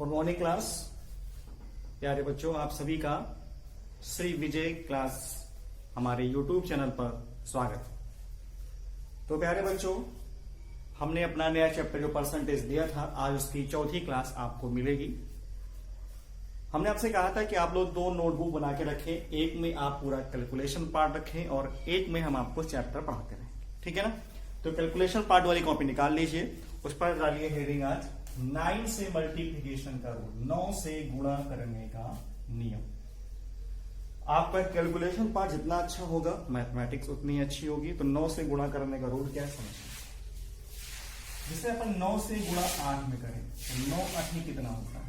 Good morning class. प्यारे बच्चों, आप सभी का श्री विजय क्लास हमारे YouTube चैनल पर स्वागत। तो प्यारे बच्चों, हमने अपना नया चैप्टर जो परसेंटेज दिया था, आज उसकी चौथी क्लास आपको मिलेगी। हमने आपसे कहा था कि आप लोग दो नोटबुक बना के रखें, एक में आप पूरा कैलकुलेशन पार्ट रखें और एक में हम आपको चैप्टर पढ़ाते रहें, ठीक है ना। तो कैलकुलेशन पार्ट वाली कॉपी निकाल लीजिए, उस पर डालिए हेडिंग आज 9 से मल्टीप्लिकेशन का रूल, 9 से गुणा करने का नियम। आपका कैलकुलेशन पार्ट जितना अच्छा होगा, मैथमेटिक्स उतनी अच्छी होगी। तो 9 से गुणा करने का रूल क्या समझिए। जिसे अपन 9 से गुणा 8 में करें तो 9 8 कितना होता है,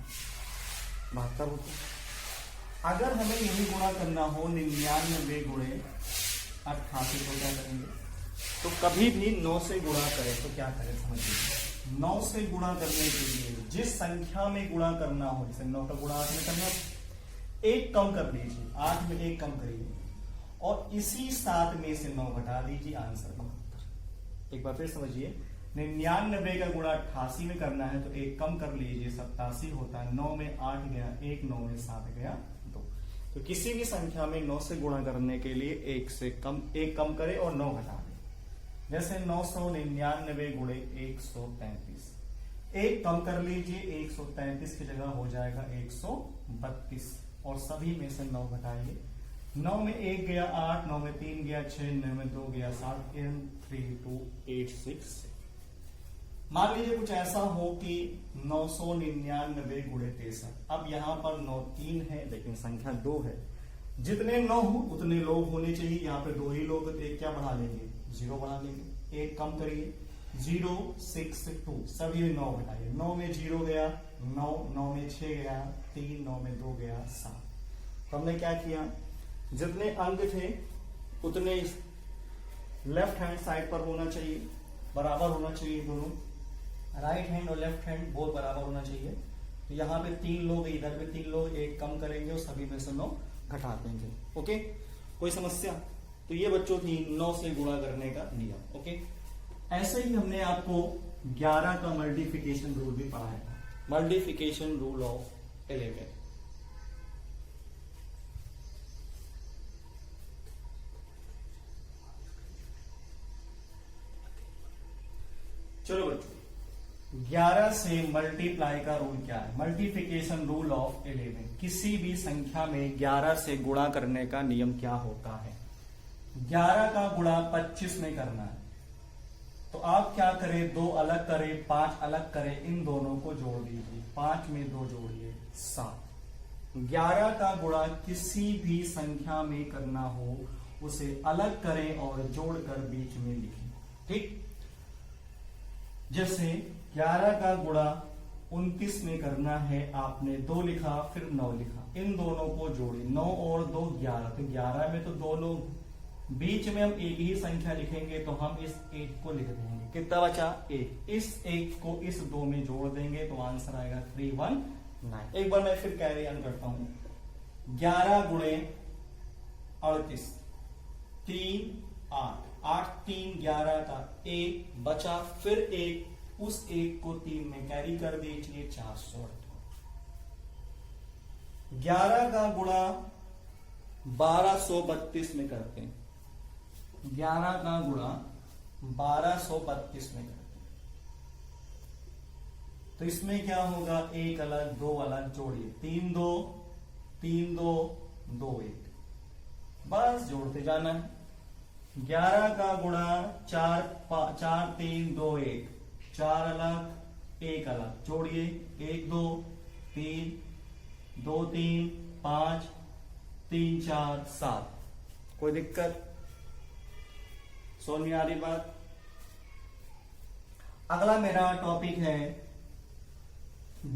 72 होता है। अगर हमें यही गुणा करना हो 99 गुणे 88 तो क्या करेंगे। तो कभी भी 9 से गुणा करें तो क्या करें समझिए। 9 से गुणा करने के लिए जिस संख्या में गुणा करना हो, जैसे 9 का गुणा 8 में करना, एक कम कर लीजिए, 8 में एक कम करिए और इसी 7 में से 9 घटा दीजिए, आंसर 72। एक बार फिर समझिए, 99 का गुणा 88 में करना है तो एक कम कर लीजिए, 87 होता है। 9 में 8 गया 1, 9 में 7 गया 2। तो किसी भी संख्या में 9 से गुणा करने के लिए एक कम करे और 9 घटा दे। जैसे 999 गुणे 133, एक कम कर लीजिए, 133 की जगह हो जाएगा 132 और सभी में से 9 घटाइए। 9 में 1 गया 8, 9 में 3 गया 6, 9 में 2 गया 7, 32866। मान लीजिए कुछ ऐसा हो कि 999 गुणे 63। अब यहां पर 9 3 है लेकिन संख्या 2 है। जितने 9 हो उतने लोग होने चाहिए। यहाँ पे 2 ही लोग, एक क्या बढ़ा लेंगे, 0 बढ़ा लेंगे। एक कम करिए, 0 6 2, सभी में 9 घटाइए। 9 में 0 गया 9, 9 में 6 गया 3, 9 में 2 गया 7। तो हमने क्या किया, जितने अंक थे उतने लेफ्ट हैंड साइड पर होना चाहिए, बराबर होना चाहिए दोनों। राइट हैंड और लेफ्ट हैंड बहुत बराबर होना चाहिए। तो यहाँ पे 3 लोग, इधर पे 3 लोग, एक कम करेंगे और सभी में से 9 घटा देंगे। ओके, कोई समस्या। तो ये बच्चों थी 9 से गुणा करने का नियम। ओके, ऐसे ही हमने आपको 11 का मल्टीप्लिकेशन रूल भी पढ़ाया था, मल्टीप्लिकेशन रूल ऑफ 11। चलो बच्चों, 11 से मल्टीप्लाई का रूल क्या है। मल्टीप्लिकेशन रूल ऑफ 11, किसी भी संख्या में 11 से गुणा करने का नियम क्या होता है। 11 का गुणा 25 में करना है तो आप क्या करें, 2 अलग करें, 5 अलग करें, इन दोनों को जोड़ दीजिए। 5 में 2 जोड़िए 7। 11 का गुणा किसी भी संख्या में करना हो उसे अलग करें और जोड़कर बीच में लिखें, ठीक। जैसे 11 का गुणा 29 में करना है, आपने 2 लिखा फिर 9 लिखा, इन दोनों को जोड़े, 9 और 2 11। तो 11 में तो 2 लोग, बीच में हम एक ही संख्या लिखेंगे तो हम इस 1 को लिख देंगे। कितना बचा, 1। इस 1 को इस 2 में जोड़ देंगे तो आंसर आएगा 319। एक बार मैं फिर कैरी ऑन करता हूं, 11 गुणे 38, 3 8, 8 3 11 का 1 बचा, फिर 1, उस 1 को 3 में कैरी कर दीजिए, 408। 11 का गुणा 1232 में करते हैं, 11 का गुणा 1232 में करते हैं। तो इसमें क्या होगा, 1 अलग 2 अलग जोड़िए, 3 2 3 2 2 1, बस जोड़ते जाना है। 11 का गुणा 4 3 2 1, 4 अलग 1 अलग जोड़िए, 1 2 3 2 3 5 3 4 7। कोई दिक्कत, समझ में आ रही बात। अगला मेरा टॉपिक है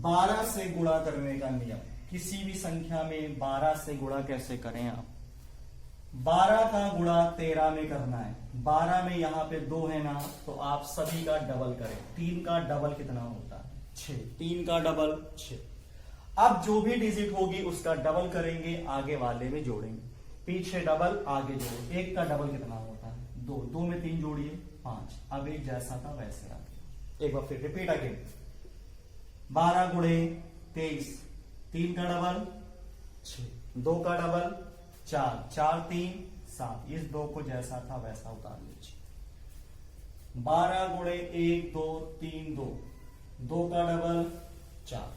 12 से गुणा करने का नियम। किसी भी संख्या में 12 से गुणा कैसे करें आप। 12 का गुणा 13 में करना है, 12 में यहां पे 2 है ना, तो आप सभी का डबल करें। 3 का डबल कितना होता है, 6। 3 का डबल 6। अब जो भी डिजिट होगी उसका डबल करेंगे, आगे वाले में जोड़ेंगे, पीछे डबल आगे जोड़। 1 का डबल कितना होता है, 2। 2 में 3 जोड़िए 5। अब एक जैसा था वैसे आगे। एक बार फिर रिपीट अगेन, 12 गुणे 23, 3 का डबल 6, 2 का डबल 4, 4 3 7, इस 2 को जैसा था वैसा उतार लीजिए। 12 गुणे 1 2 3 2, 2 का डबल 4,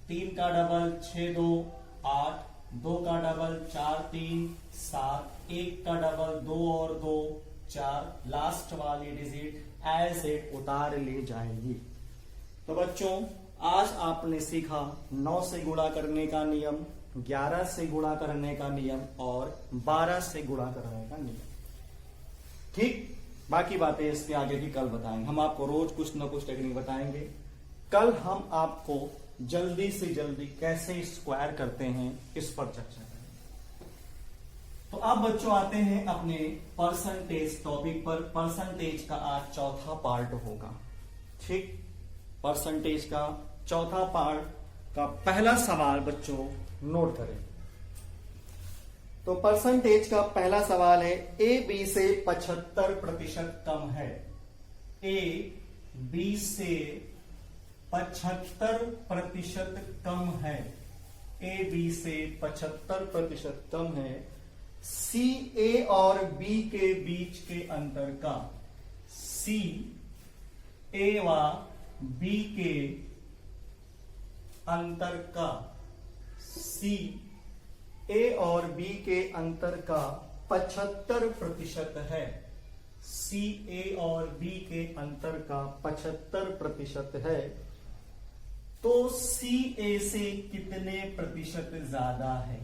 3 का डबल 6 2 8, 2 का डबल 4 3 7, 1 का डबल 2 और 2 4, लास्ट वाली डिजिट एज इट उतार ली जाएगी। तो बच्चों आज आपने सीखा 9 से गुणा करने का नियम, 11 से गुणा करने का नियम और 12 से गुणा करने का नियम। ठीक, बाकी बातें इसके आगे भी कल बताएंगे। हम आपको रोज कुछ ना कुछ टेक्निक बताएंगे। कल हम आपको जल्दी से जल्दी कैसे स्क्वायर करते हैं इस पर चर्चा करेंगे। तो अब बच्चों आते हैं अपने परसेंटेज टॉपिक पर। परसेंटेज का आज चौथा पार्ट होगा। ठीक, परसेंटेज का चौथा पार्ट का पहला सवाल बच्चों नोट करें। तो परसेंटेज का पहला सवाल है, ए बी से 75% कम है। ए बी से 75% कम है। ए बी से 75% कम है। सी ए और बी के बीच के अंतर का, सी ए व बी के अंतर का, सी ए और बी के अंतर का 75% है। सी ए और बी के अंतर का 75% है। तो सी ए से कितने प्रतिशत ज्यादा है?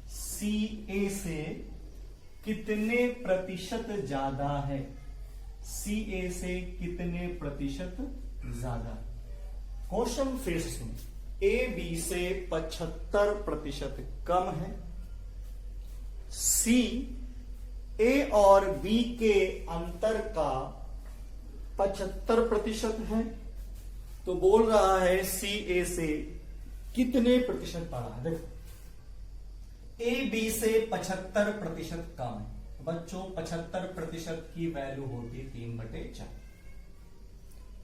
सी ए से कितने प्रतिशत ज्यादा है? सी ए से कितने प्रतिशत ज्यादा? क्वेश्चन फिर से सुनिए। ए बी से 75% कम है। सी ए और बी के अंतर का 75% है। तो बोल रहा है सी ए से कितने प्रतिशत बड़ा है। देखो, ए बी से 75% कम है। बच्चों 75% की वैल्यू होती है 3/4।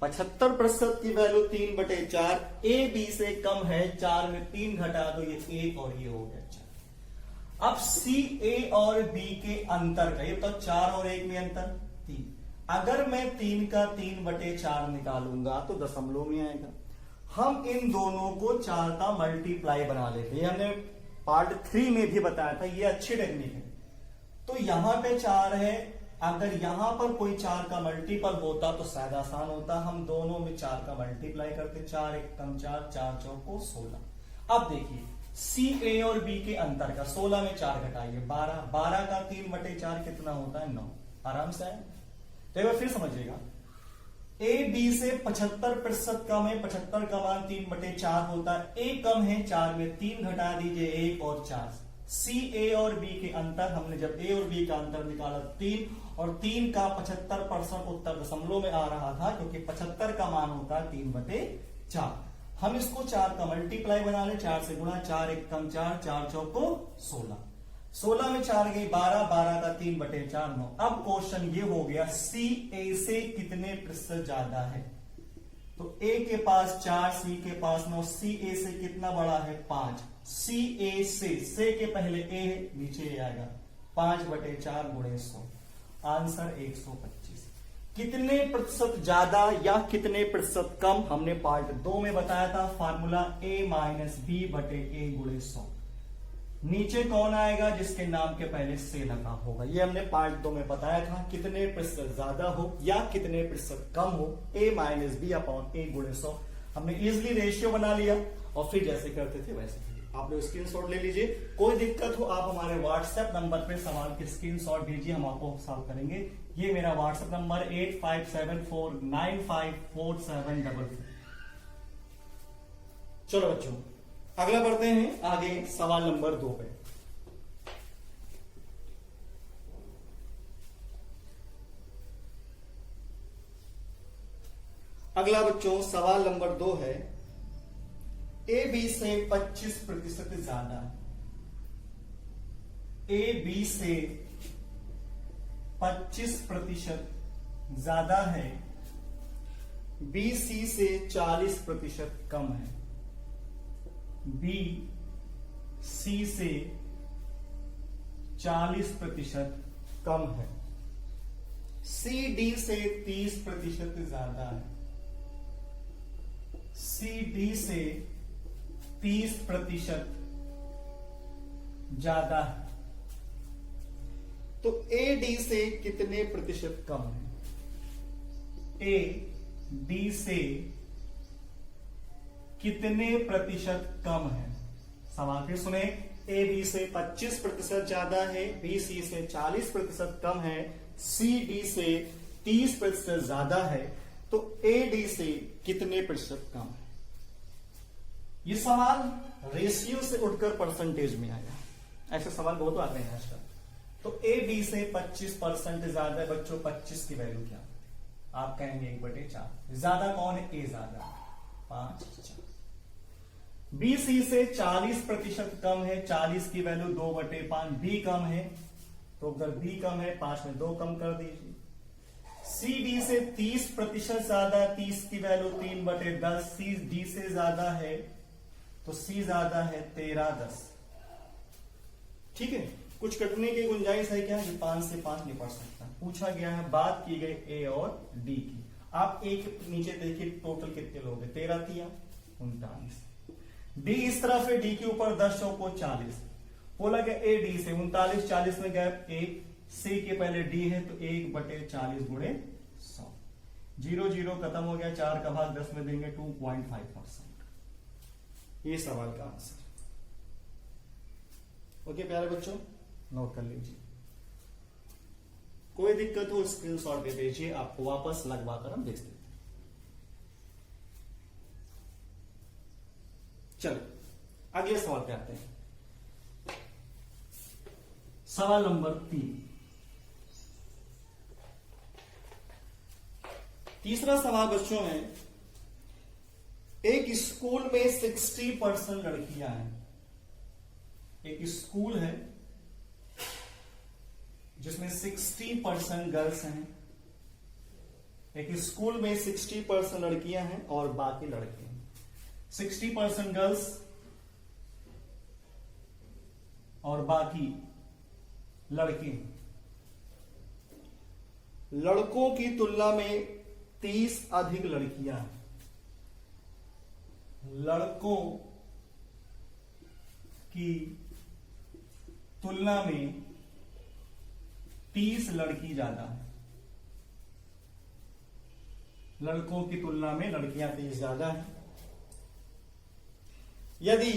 75% की वैल्यू 3/4। ए बी से कम है, 4 में 3 घटा दो, ये 1 और ये हो गया 4। अब सी ए और बी के अंतर का, ये तो 4 और 1 में अंतर 3। अगर मैं 3 का 3/4 निकालूंगा तो दशमलव में आएगा। हम इन दोनों को 4 का मल्टीप्लाई बना लेते हैं। हमने पार्ट 3 में भी बताया था, ये अच्छी टेक्निक है। तो यहां पे 4 है, अगर यहां पर कोई 4 का मल्टीपल होता तो शायद आसान होता। हम दोनों में 4 का मल्टीप्लाई करते, 4 1 कम 4, 4 चौको 16। अब देखिए सी ए और बी के अंतर का 16 में 4 घटाइए 12, 12 का 3/4 कितना होता है? 9। आराम से है। तो एक बार फिर समझिएगा, ए बी से 75% कम है। 75 का मान 3/4 होता है। ए कम है, 4 में 3 घटा दीजिए, 1 और 4। सी ए और बी के अंतर, हमने जब ए और बी का अंतर निकाला 3, और 3 का 75% उत्तर दशमलव में आ रहा था, क्योंकि 75 का मान होता है 3/4। हम इसको 4 का मल्टीप्लाई बना ले, 4 से गुणा, 4 1 कम 4, 4 चौको 16। 16 में 4 गई 12, 12 का 3/4 9। अब क्वेश्चन ये हो गया, सी ए से कितने प्रतिशत ज्यादा है? तो ए के पास 4, सी के पास 9, सी ए से कितना बड़ा है? 5। सी ए से के पहले ए है, नीचे आएगा 5/4 गुणे 100। आंसर 125। कितने प्रतिशत ज्यादा या कितने प्रतिशत कम? हमने पार्ट 2 में बताया था फार्मूला a माइनस बी बटे ए गुणे 100। नीचे कौन आएगा? जिसके नाम के पहले से लगा होगा। ये हमने पार्ट 2 में बताया था, कितने प्रतिशत ज्यादा हो या कितने प्रतिशत कम हो, a माइनस बी अपॉन ए गुणे 100। हमने इजिली रेशियो बना लिया और फिर जैसे करते थे वैसे थे। आप लोग स्क्रीनशॉट ले लीजिए। कोई दिक्कत हो आप हमारे व्हाट्सएप नंबर पे सवाल के स्क्रीनशॉट भेजिए, हम आपको सॉल्व करेंगे। ये मेरा व्हाट्सएप नंबर 8574954744। चलो बच्चों अगला बढ़ते हैं आगे सवाल नंबर 2 पे। अगला बच्चों सवाल नंबर 2 है, ए बी से 25% ज्यादा है। ए बी से 25% ज्यादा है। बी सी से 40% कम है। बी सी से 40% कम है, सी डी से 30% ज्यादा है, सी डी से 30% ज्यादा है, तो ए डी से कितने प्रतिशत कम है? ए डी से कितने प्रतिशत कम है? सवाल फिर सुने, ए बी से 25% ज्यादा है, बी सी से 40% कम है, सी डी से 30% ज्यादा है, तो ए डी से कितने प्रतिशत कम है? ये सवाल रेशियो से उठकर परसेंटेज में आया। ऐसे सवाल बहुत आते हैं आजकल। तो ए बी से 25% ज्यादा है बच्चों, 25 की वैल्यू क्या? आप कहेंगे 1/4। ज्यादा कौन है? ए ज्यादा, 5 4। बी सी से 40% कम है, 40 की वैल्यू 2/5। बी कम है, तो अगर बी कम है 5 में 2 कम कर दीजिए। सी डी से 30% ज्यादा, 30 की वैल्यू 3/10। सी डी से ज्यादा है तो सी ज्यादा है 13/10। ठीक है, कुछ कटने की गुंजाइश है क्या? 5 से 5 नहीं पढ़ सकता। पूछा गया है, बात की गई ए और डी की। आप ए के नीचे देखिए टोटल कितने लोग हैं, 13 3 39। डी इस तरफ है, डी के ऊपर 10 को 40। बोला गया ए डी से 39 40 में गैप 1, सी के पहले डी है तो 1/40 गुणे 100। 0 0 खत्म हो गया, 4 का भाग 10 में देंगे 2.5%। ये सवाल का आंसर। ओके प्यारे बच्चों, नोट कर लीजिए। कोई दिक्कत हो स्क्रीनशॉट दे दीजिए, आपको वापस लगवा कर हम भेज देते हैं। चलो अगले सवाल पे आते हैं। सवाल नंबर 3। तीसरा सवाल बच्चों है, एक स्कूल में 60% लड़कियां हैं। एक स्कूल है जिसमें 60% गर्ल्स हैं। एक स्कूल में 60% लड़कियां हैं और बाकी लड़के हैं। 60% गर्ल्स और बाकी लड़के। लड़कों की तुलना में 30 अधिक लड़कियां हैं। लड़कों की तुलना में 30 लड़की ज्यादा है। लड़कों की तुलना में लड़कियां 30 ज्यादा है। यदि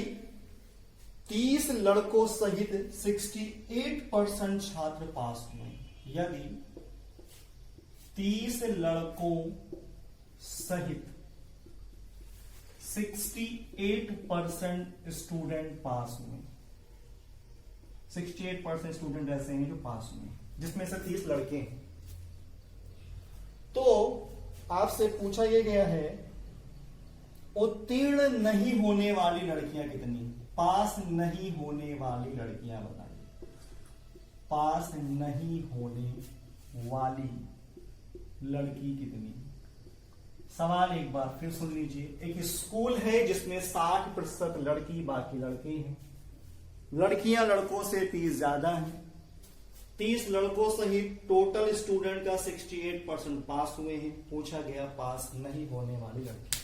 30 लड़कों सहित 68% छात्र पास हुए, यदि 30 लड़कों सहित 68% स्टूडेंट पास हुए, 68% स्टूडेंट ऐसे हैं जो पास हुए, जिसमें से 30 लड़के हैं, तो आपसे पूछा यह गया है उत्तीर्ण नहीं होने वाली लड़कियां कितनी? पास नहीं होने वाली लड़कियां बताइए। पास नहीं होने वाली लड़की कितनी? सवाल एक बार फिर सुन लीजिए। एक स्कूल है जिसमें 60% लड़की बाकी लड़के हैं। लड़कियां लड़कों से 30 ज्यादा हैं। 30 लड़कों सहित टोटल स्टूडेंट का 68% पास हुए हैं। पूछा गया पास नहीं होने वाली लड़की।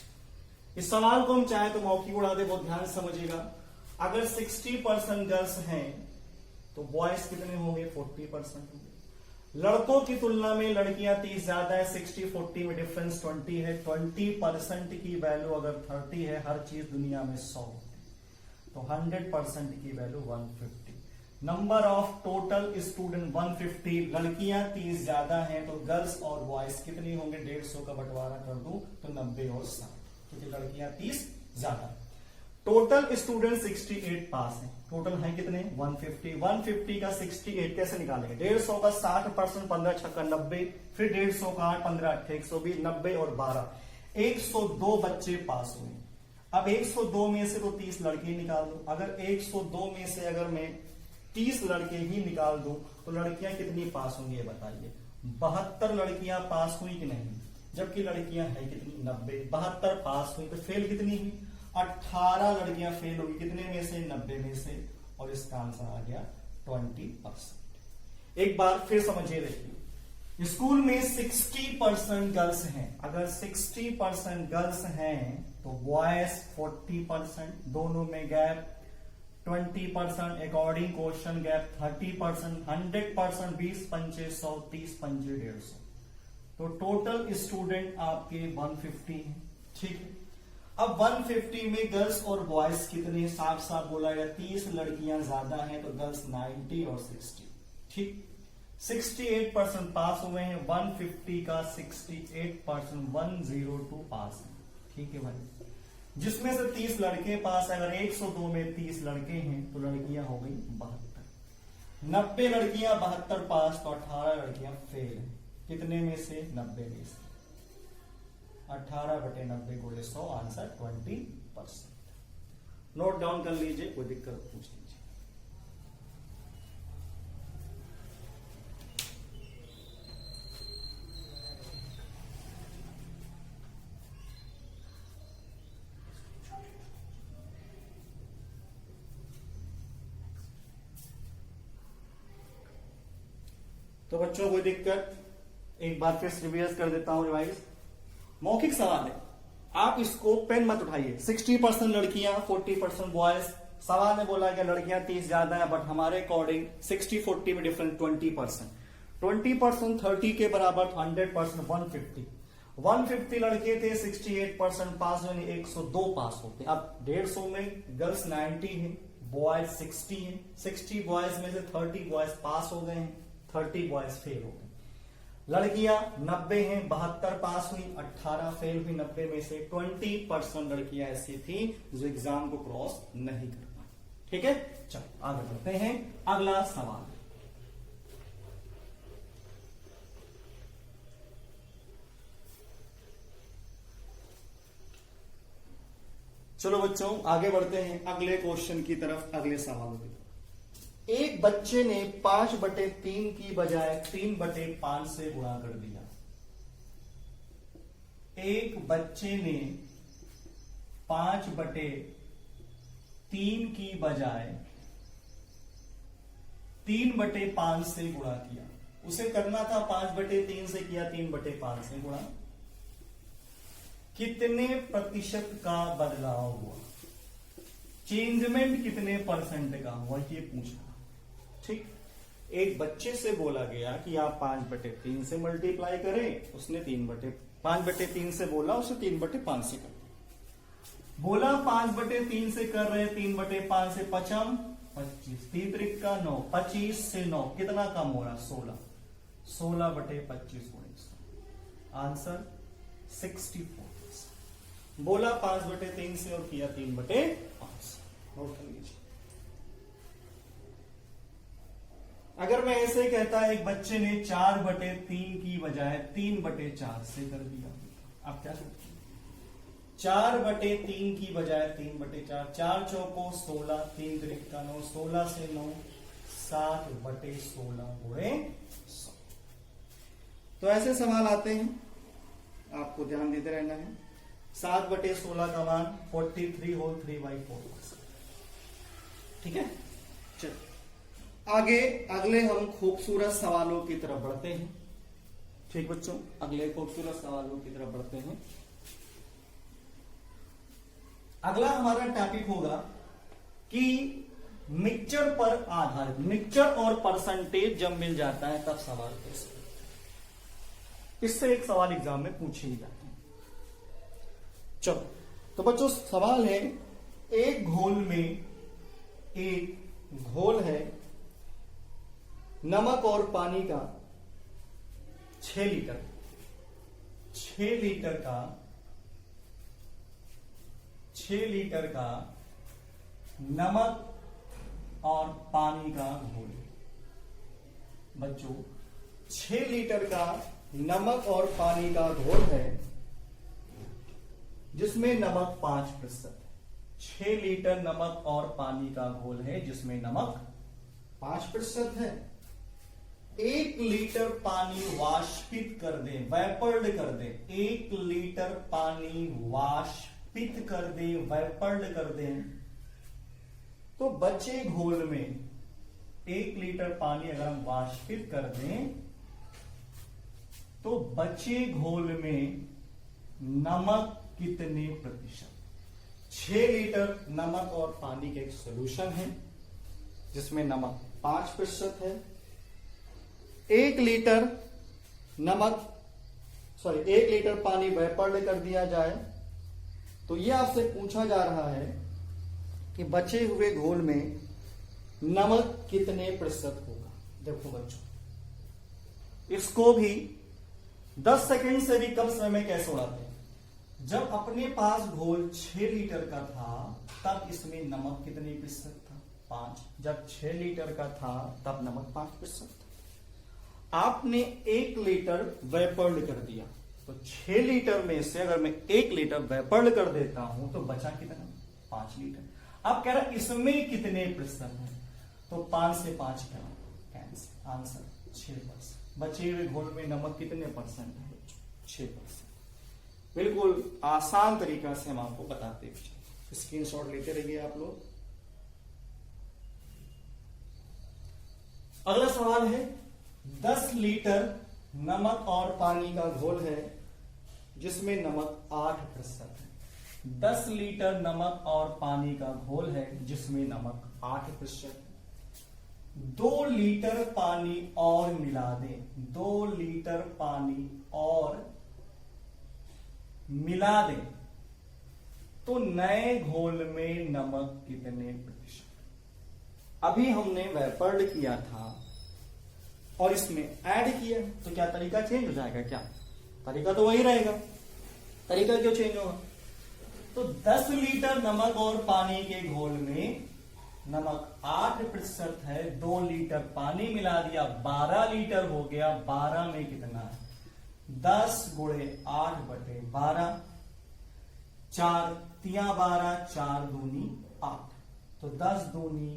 इस सवाल को हम चाहे तो मौखिक उड़ा दे, बहुत ध्यान से समझिएगा। अगर 60% गर्ल्स हैं तो बॉयज कितने होंगे? 40% होंगे। लड़कों की तुलना में लड़कियां 30 ज्यादा है। 60-40 में डिफरेंस 20 है। 20% की वैल्यू अगर 30 है, हर चीज दुनिया में 100 होती है, तो 100% की value 150। Number of total student 150। लड़कियां 30 ज्यादा हैं तो गर्ल्स और बॉयज कितनी होंगे? 150 का बंटवारा कर दूं तो 90 और 60, क्योंकि लड़कियां 30 ज्यादा। टोटल स्टूडेंट 68 पास हैं। टोटल है कितने? 150। 150 का 68 कैसे निकालेंगे? 150 का 60%, 15 छक्का 90, फिर 150 का 8 15 8 120, 90 और 12, 102 बच्चे पास हुए। अब 102 में से तो 30 लड़के निकाल दो। अगर 102 में से अगर मैं 30 लड़के ही निकाल दूं तो लड़कियां कितनी पास होंगी ये बताइए। 72 लड़कियां पास हुई कि नहीं? जबकि लड़कियां हैं कितनी? 90। 72 पास हुई तो फेल कितनी हुई? 18 लड़कियां फेल होगी, कितने में से? 90 में से, और इसका आंसर आ गया 20%। एक बार फिर समझिए, देखिए स्कूल में 60% गर्ल्स हैं, अगर 60% गर्ल्स हैं तो बॉयज 40%, दोनों में गैप 20%, अकॉर्डिंग क्वेश्चन गैप 30%, 100%, 20 पंचे 100, 30 पंचे 150, तो टोटल स्टूडेंट आपके 150 हैं। ठीक है, अब 150 में गर्ल्स और बॉयज कितने? साफ साफ बोला गया 30 लड़कियां ज्यादा हैं, तो गर्ल्स 90 और 60। ठीक, 68% पास हुए हैं, 150 का 68%, 102 पास है। ठीक है भाई, जिसमें से 30 लड़के पास है, अगर 102 में 30 लड़के हैं तो लड़कियां हो गई 72। 90 लड़कियां 72 पास, तो 18 लड़कियां फेल है, कितने में से? 90 में से। 18/90 को 100, आंसर 20%। नोट डाउन कर लीजिए, कोई दिक्कत पूछ लीजिए। तो बच्चों कोई दिक्कत? एक बार फिर रिवाइज कर देता हूं, रिवाइज। मौखिक सवाल है, आप इसको पेन मत उठाइए। 60% लड़कियां, 40% बॉयज। सवाल में बोला गया लड़कियां 30 ज्यादा है, बट हमारे अकॉर्डिंग 60-40 में डिफरेंस 20%। 20% 30 के बराबर, 100% 150। 150 लड़के थे, 68% पास हुए, 102 पास होते। अब 150 में गर्ल्स 90 है, बॉयज 60 है। 60 बॉयज में से 30 बॉयज पास हो गए हैं, 30 बॉयज फेल हो गए। लड़कियां 90 हैं, 72 पास हुई, 18 फेल हुई। 90 में से 20% लड़कियां ऐसी थी जो एग्जाम को क्रॉस नहीं कर पाई। ठीक है, चलो आगे बढ़ते हैं। अगला सवाल, चलो बच्चों आगे बढ़ते हैं अगले क्वेश्चन की तरफ, अगले सवालों की तरफ। एक बच्चे ने 5/3 की बजाय 3/5 से गुणा कर दिया। एक बच्चे ने 5/3 की बजाय 3/5 से गुणा किया। उसे करना था 5/3 से, किया 3/5 से गुणा। कितने प्रतिशत का बदलाव हुआ? चेंजमेंट कितने परसेंट का हुआ, ये पूछा। ठीक, एक बच्चे से बोला गया कि आप 5/3 से मल्टीप्लाई करें, उसने 5/3 से बोला, उसने 3/5 से कर दिया। बोला 5/3 से कर रहे, 3/5 से 55, 25, 3 का 9, 25 से 9 कितना कम हो रहा? 16। 16/25 आंसर 64। बोला 5/3 से और किया 3/5। नोट कर लीजिए। अगर मैं ऐसे कहता एक बच्चे ने 4/3 की बजाय 3/4 से कर दिया, आप क्या करते? 4/3 की बजाय 3/4, 4 चौको 16, 3 का 9, 16 से 9, 7/16 गुणे 100। तो ऐसे सवाल आते हैं, आपको ध्यान देते रहना है। 7/16 का मान 43 होल 3/4। ठीक है, चलो आगे अगले हम खूबसूरत सवालों की तरफ बढ़ते हैं। ठीक बच्चों, अगले खूबसूरत सवालों की तरफ बढ़ते हैं। अगला हमारा टॉपिक होगा कि मिक्सचर पर आधारित, मिक्सचर और परसेंटेज जब मिल जाता है तब सवाल कैसे। इससे एक सवाल एग्जाम में पूछे ही जाते हैं। चलो तो बच्चों सवाल है, एक घोल में, एक घोल है नमक और पानी का 6 लीटर, 6 लीटर का नमक और पानी का घोल। बच्चों 6 लीटर का नमक और पानी का घोल है जिसमें नमक 5% है। 6 लीटर नमक और पानी का घोल है जिसमें नमक 5% है। 1 लीटर पानी वाष्पित कर दे, वेपर्ड कर दे। 1 लीटर पानी वाष्पित वाष्पित कर दे, वेपर्ड कर दे, तो बचे घोल में 1 लीटर पानी अगर हम वाष्पित कर दें तो बचे घोल में नमक कितने प्रतिशत? 6 लीटर नमक और पानी का एक सॉल्यूशन है जिसमें नमक 5% है। 1 लीटर नमक 1 लीटर पानी वेपर्ड कर दिया जाए तो यह आपसे पूछा जा रहा है कि बचे हुए घोल में नमक कितने प्रतिशत होगा। देखो बच्चों, इसको भी 10 सेकंड से भी कम समय में कैसे उड़ाते हैं। जब अपने पास घोल 6 लीटर का था तब इसमें नमक कितने प्रतिशत था? 5। जब 6 लीटर का था तब नमक 5% था। आपने 1 लीटर वेपर्ड कर दिया तो 6 लीटर में से अगर मैं 1 लीटर वेपर्ड कर देता हूं तो बचा कितना? 5 लीटर। अब कह रहा इसमें कितने प्रतिशत है, तो 5 से 5 क्या कैंसिल, आंसर 6%। बचे हुए घोल में नमक कितने परसेंट है? 6%। बिल्कुल आसान तरीका से हम आपको बताते हैं। स्क्रीनशॉट लेते रहिए आप लोग। अगला सवाल है 10 लीटर नमक और पानी का घोल है जिसमें नमक 8% है। 10 लीटर नमक और पानी का घोल है जिसमें नमक 8% है। 2 लीटर पानी और मिला दें, 2 लीटर पानी और मिला दें तो नए घोल में नमक कितने प्रतिशत? अभी हमने वेपर्ड किया था और इसमें ऐड किया तो क्या तरीका चेंज हो जाएगा? क्या तरीका तो वही रहेगा, तरीका क्यों चेंज होगा? तो 10 लीटर नमक और पानी के घोल में नमक 8% है, 2 लीटर पानी मिला दिया 12 लीटर हो गया। 12 में कितना है? 10 गुणे 8/12, 4 तिया 12, 4 दूनी 8, तो 10 दूनी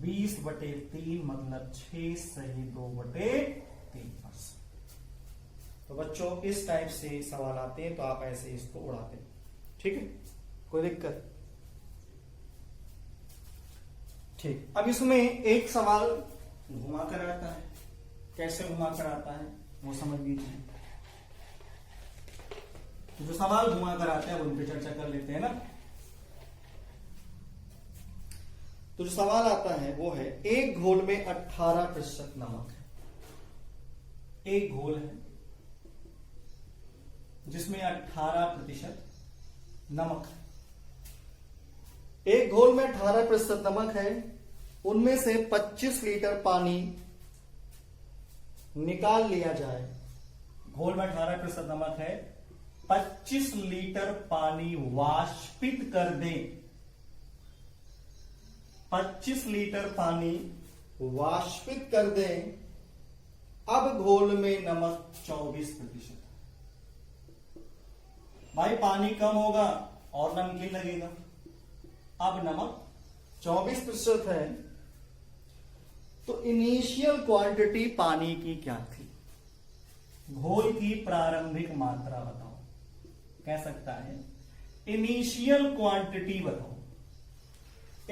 20/3 मतलब 6 सही 2/3%। तो बच्चों इस टाइप से सवाल आते हैं तो आप ऐसे इसको उड़ाते हैं। ठीक है, कोई दिक्कत? ठीक। अब इसमें एक सवाल घुमा कर आता है। कैसे घुमा कर आता है वो समझ लीजिए। तो जो सवाल घुमा कर आते हैं उन पे चर्चा कर लेते हैं ना। तो जो सवाल आता है वो है एक घोल में 18% नमक है। एक घोल है जिसमें 18% नमक है। एक घोल में 18% नमक है, उनमें से 25 लीटर पानी निकाल लिया जाए। घोल में 18% नमक है, 25 लीटर पानी वाष्पित कर दें। 25 लीटर पानी वाष्पित कर दें। अब घोल में नमक 24%। भाई पानी कम होगा और नमकीन लगेगा। अब नमक 24% है तो इनिशियल क्वांटिटी पानी की क्या थी? घोल की प्रारंभिक मात्रा बताओ। कह सकता है इनिशियल क्वांटिटी बताओ।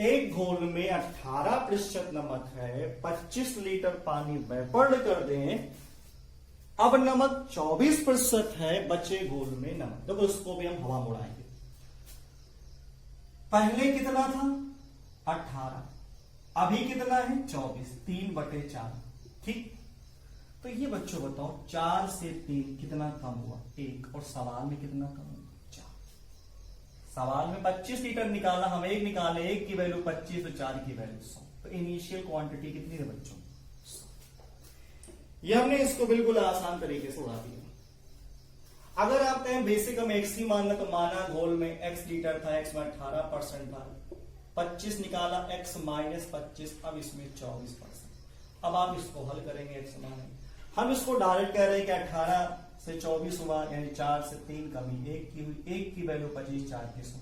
एक घोल में 18% नमक है, 25 लीटर पानी वेपर्ड कर दें। अब नमक 24% है, बचे घोल में नमक। देखो उसको भी हम हवा में उड़ाएंगे। पहले कितना था? 18, अभी कितना है? 24, 3/4। ठीक। तो ये बच्चों बताओ 4 से 3 कितना कम हुआ? 1। और सवाल में कितना कम हुआ? 4। सवाल में 25 लीटर निकाला, हम 1 निकाले, 1 की वैल्यू 25 और 4 की वैल्यू 100। तो इनिशियल क्वांटिटी कितनी है बच्चों? 100। ये हमने इसको बिल्कुल आसान तरीके से उड़ा दिया। अगर आप कहें बेसिक हम एक्स ही मानना तो माना घोल में x लीटर था, x में 18% था, 25 निकाला, x माइनस 25, अब इसमें 24%। अब आप इसको हल करेंगे x माने। हम इसको डायरेक्ट कह रहे हैं कि 18 से 24 हुआ, यानी 4 से 3 कमी 1 की हुई, 1 की वैल्यू 25, 4 की 100।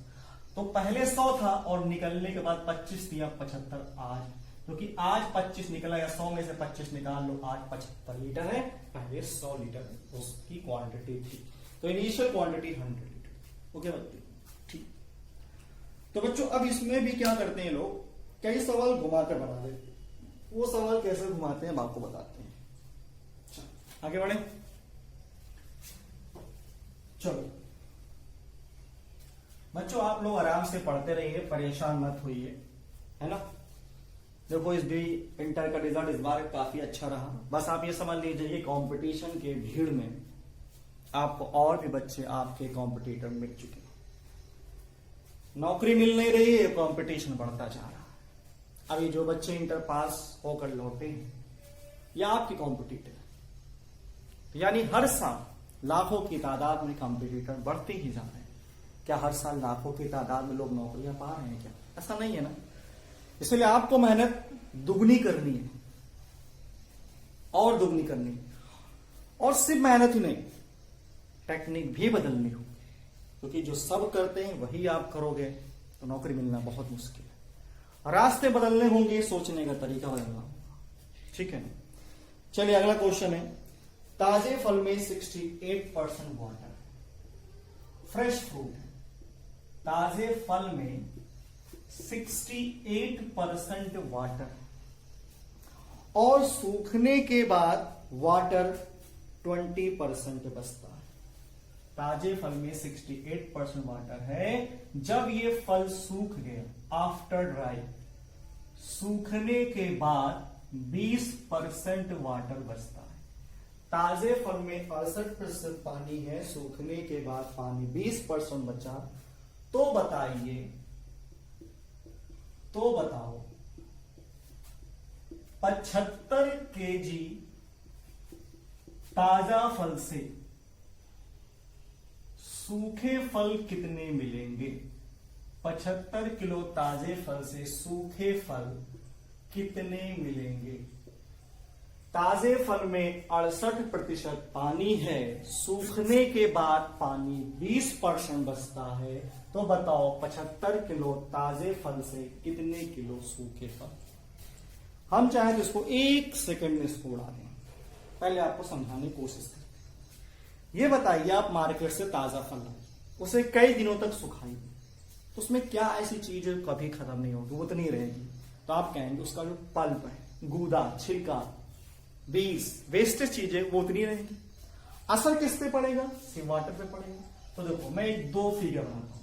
तो पहले 100 था और निकलने के बाद 25 दिया 75 आज, क्योंकि आज 25 निकला या 100 में से 25 निकाल लो, आज 75 लीटर है, पहले 100 लीटर उसकी क्वांटिटी थी। तो इनिशियल क्वांटिटी 100 लीटर। ओके बच्चे, ठीक। तो बच्चों अब इसमें भी क्या करते हैं लोग, कई सवाल घुमाकर बना देते हैं। वो सवाल कैसे घुमाते हैं हम आपको बताते हैं। आगे बढ़े, चलो बच्चों आप लोग आराम से पढ़ते रहिए, परेशान मत होइए, है ना। देखो इस भी इंटर का रिजल्ट इस बार काफी अच्छा रहा। बस आप ये समझ लीजिए कंपटीशन के भीड़ में आपको और भी बच्चे आपके कॉम्पिटिटर मिल चुके हैं, नौकरी मिल नहीं रही है, कंपटीशन बढ़ता जा रहा है। अभी जो बच्चे इंटर पास होकर लौटे हैं या आपके कॉम्पिटिटर, यानी हर साल लाखों की तादाद में कॉम्पिटिटर बढ़ते ही जा रहे हैं। क्या हर साल लाखों की तादाद में लोग नौकरियां पा रहे हैं क्या? ऐसा नहीं है ना। इसलिए आपको मेहनत दुगनी करनी है और दुगनी करनी है, और सिर्फ मेहनत ही नहीं, टेक्निक भी बदलनी हो, क्योंकि जो सब करते हैं वही आप करोगे तो नौकरी मिलना बहुत मुश्किल है। रास्ते बदलने होंगे, सोचने का तरीका बदलना होगा, ठीक है। चलिए अगला क्वेश्चन है, ताजे फल में 68% वाटर, फ्रेश फ्रूट है, ताजे फल में 68% वाटर और सूखने के बाद वाटर 20% बचता है। ताजे फल में 68% वाटर है, जब ये फल सूख गया, आफ्टर ड्राई, सूखने के बाद 20% वाटर बचता है। ताजे फल में 68% पानी है, सूखने के बाद पानी 20% बचा, तो बताओ 75 केजी ताजा फल से सूखे फल कितने मिलेंगे? 75 किलो ताजे फल से सूखे फल कितने मिलेंगे? ताजे फल में 68% पानी है, सूखने के बाद पानी 20% बचता है, तो बताओ 75 किलो ताजे फल से कितने किलो सूखे फल? हम चाहें तो इसको 1 सेकंड में इसको उड़ा दें, पहले आपको समझाने की कोशिश करते। ये बताइए, आप मार्केट से ताजा फल लाए, उसे कई दिनों तक सुखाइए, तो उसमें क्या ऐसी चीज कभी खत्म नहीं होगी, वो तो नहीं रहेगी। तो आप कहेंगे उसका जो पल्प है, गूदा, छिलका, बीज, वेस्टेज चीजें, वो उतनी रहेगी। असर किस पे पड़ेगा? सिर्फ वाटर पे पड़ेगा। तो देखो मैं 2 फिगर बनाता हूं।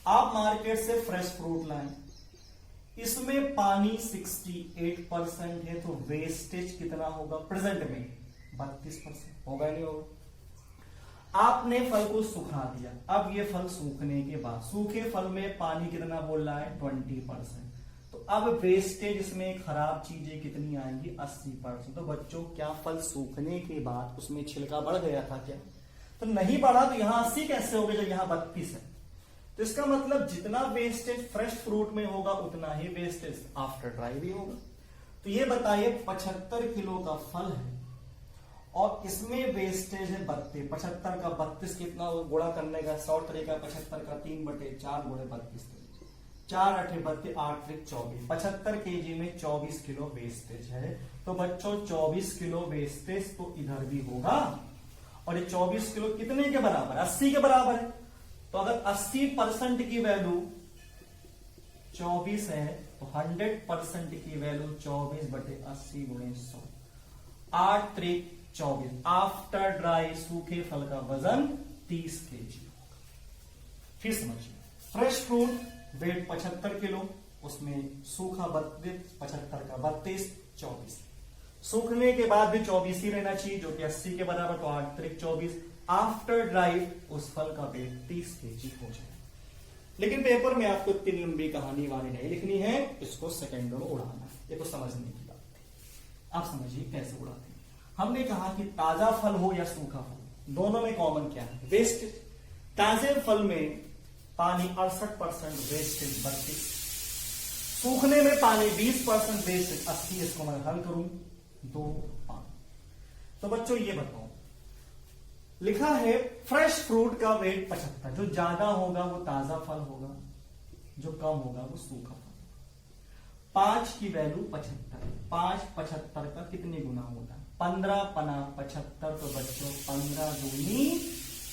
आप मार्केट से फ्रेश फ्रूट लाएं, इसमें पानी 68% है, तो वेस्टेज कितना होगा प्रेजेंट में? 32% होगा, नहीं होगा। आपने फल को सुखा दिया, अब ये फल सूखने के बाद, सूखे फल में पानी कितना बोल रहा है? 20%। तो अब वेस्टेज इसमें खराब चीजें कितनी आएंगी? 80%। तो बच्चों क्या फल सूखने के बाद उसमें छिलका बढ़ गया था क्या? तो नहीं बढ़ा, तो यहां 80 कैसे हो गया जब यहां 32 है? तो इसका मतलब जितना वेस्टेज फ्रेश फ्रूट में होगा उतना ही वेस्टेज आफ्टर ड्राई भी होगा। तो ये बताइए 75 किलो का फल है और इसमें वेस्टेज है 32। 75 का 32 कितना गुणा करने का शॉर्ट तरीका? 75 का 3/4 गुणे 32, 4 8 32, 8 3 24। 75 केजी में 24 किलो वेस्टेज है। तो बच्चों 24 किलो वेस्टेज तो इधर भी होगा, और ये 24 किलो कितने के बराबर? 80 के बराबर है। तो अगर 80% की वैल्यू 24 है, तो 100% की वैल्यू 24/80 गुणे 100, 8 3 24। आफ्टर ड्राई सूखे फल का वजन 30 केजी। फिर समझिए, फ्रेश फ्रूट वेट 75 किलो, उसमें सूखा 32, 75 का 32, 24। सूखने के बाद भी 24 ही रहना चाहिए, जो कि 80 के बराबर, तो 8 3 24। आफ्टर ड्राई उस फल का वेट 30 केजी हो जाए। लेकिन पेपर में आपको इतनी लंबी कहानी वाली नहीं लिखनी है, इसको सेकंडों में उड़ाना है। ये तो समझने की बात है। आप समझिए कैसे उड़ाते हैं। हमने कहा कि ताजा फल हो या सूखा फल, दोनों में कॉमन क्या है? वेस्टेज। ताजे फल में पानी 68% वेस्टेज 32, सूखने में पानी 20% वेस्टेज 80। इसको मैं हल करूं 2 5। तो बच्चों ये बताओ, लिखा है फ्रेश फ्रूट का वेट 75, जो ज्यादा होगा वो ताजा फल होगा, जो कम होगा वो सूखा फल। 5 की वैल्यू 75, 5 75 का कितने गुना होता है? 15 पना 75। तो बच्चों 15 दूनी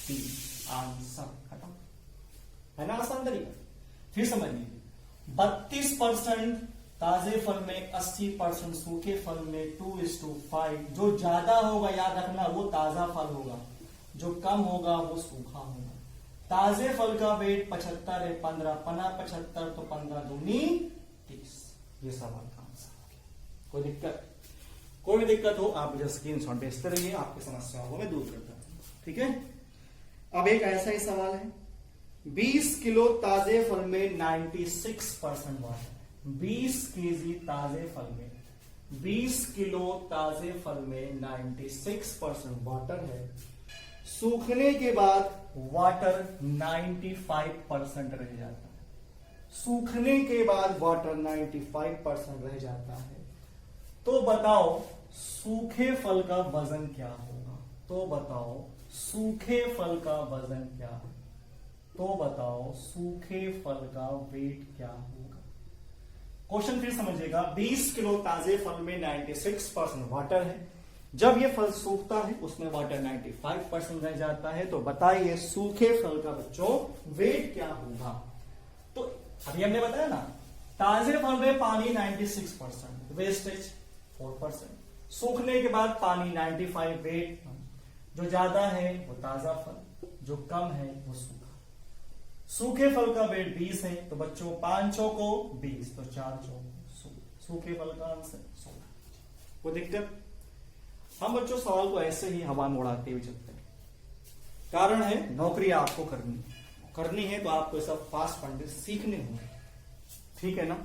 30, आंसर खत्म, है ना आसान तरीका। फिर समझिए, 32% ताजे फल में, 80% सूखे फल में, 2:5। जो ज्यादा होगा याद रखना वो ताजा फल होगा, जो कम होगा वो सूखा होगा। ताजे फल का वेट 75 है, 15 पना 75 तो 15 दूनी 30। ये सवाल का आंसर हो गया। कोई दिक्कत? कोई भी दिक्कत हो आप मुझे स्क्रीनशॉट भेजते रहिए, आपकी समस्याओं को मैं दूर करता हूं। ठीक है, अब एक ऐसा ही सवाल है, 20 किलो ताजे फल में 96% वाटर। 20 केजी ताजे फल में, 20 किलो ताजे फल में 96% वाटर है। सूखने के बाद वाटर 95% रह जाता है। सूखने के बाद वाटर 95% रह जाता है। तो बताओ सूखे फल का वजन क्या होगा? तो बताओ सूखे फल का वजन क्या है? तो बताओ सूखे फल का वेट क्या होगा? क्वेश्चन फिर समझिएगा, 20 किलो ताजे फल में 96% वाटर है। जब ये फल सूखता है उसमें वाटर 95% रह जाता है। तो बताइए सूखे फल का बच्चों वेट क्या होगा? तो अभी हमने बताया ना, ताजे फल में पानी 96%, वेस्टेज 4%। सूखने के बाद पानी 95, वेट जो ज्यादा है वो ताजा फल, जो कम है वो सूखा। सूखे फल का वेट 20 है, तो बच्चों 5 चौको 20, तो 4 चौको सूखे फल का आंसर 16। कोई दिक्कत? हम बच्चों सवाल को ऐसे ही हवा में उड़ाते हुए चलते हैं। कारण है नौकरी आपको करनी है तो आपको सब फास्ट फंडे सीखने होंगे। ठीक है ना?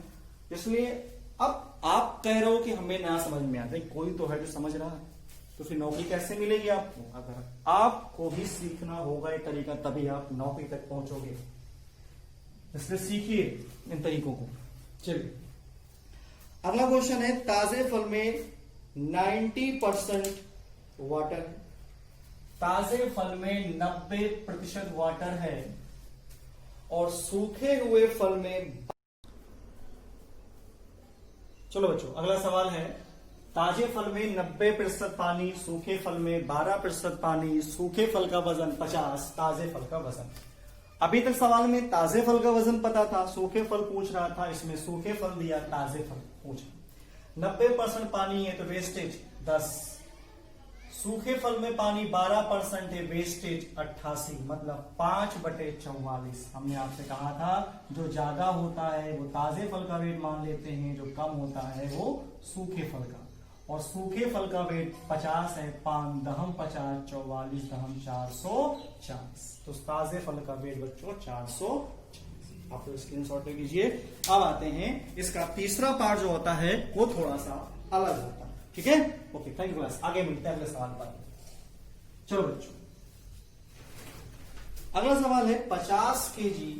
इसलिए अब आप कह रहे हो कि हमें ना समझ में आता है, कोई तो है जो समझ रहा है, तो फिर नौकरी कैसे मिलेगी आपको? अगर आपको भी सीखना होगा ये तरीका, तभी आप नौकरी तक पहुंचोगे। इसलिए सीखिए इन तरीकों को। चलिए अगला क्वेश्चन है, ताजे फल में 90% वाटर है। ताजे फल में 90% वाटर है और सूखे हुए फल में, चलो बच्चों अगला सवाल है, ताजे फल में 90% पानी, सूखे फल में 12% पानी, सूखे फल का वजन 50, ताजे फल का वजन। अभी तक सवाल में ताजे फल का वजन पता था, सूखे फल पूछ रहा था, इसमें सूखे फल दिया, ताजे फल पूछा। 90% पानी है तो वेस्टेज 10, सूखे फल में पानी 12% है, वेस्टेज 88, मतलब 5/44। हमने आपसे कहा था जो ज्यादा होता है वो ताजे फल का वेट मान लेते हैं, जो कम होता है वो सूखे फल का। और सूखे फल का वेट 50 है, 5 दहम 50, 44 दहम 440। तो ताजे फल का वेट बच्चों 440। आप लोग स्क्रीनशॉट ले लीजिए। अब आते हैं इसका तीसरा पार्ट जो होता है वो थोड़ा सा अलग होता है। ठीक है, ओके, थैंक यू। आगे मिलते हैं अगले सवाल पर। चलो बच्चों अगला सवाल है, 50 केजी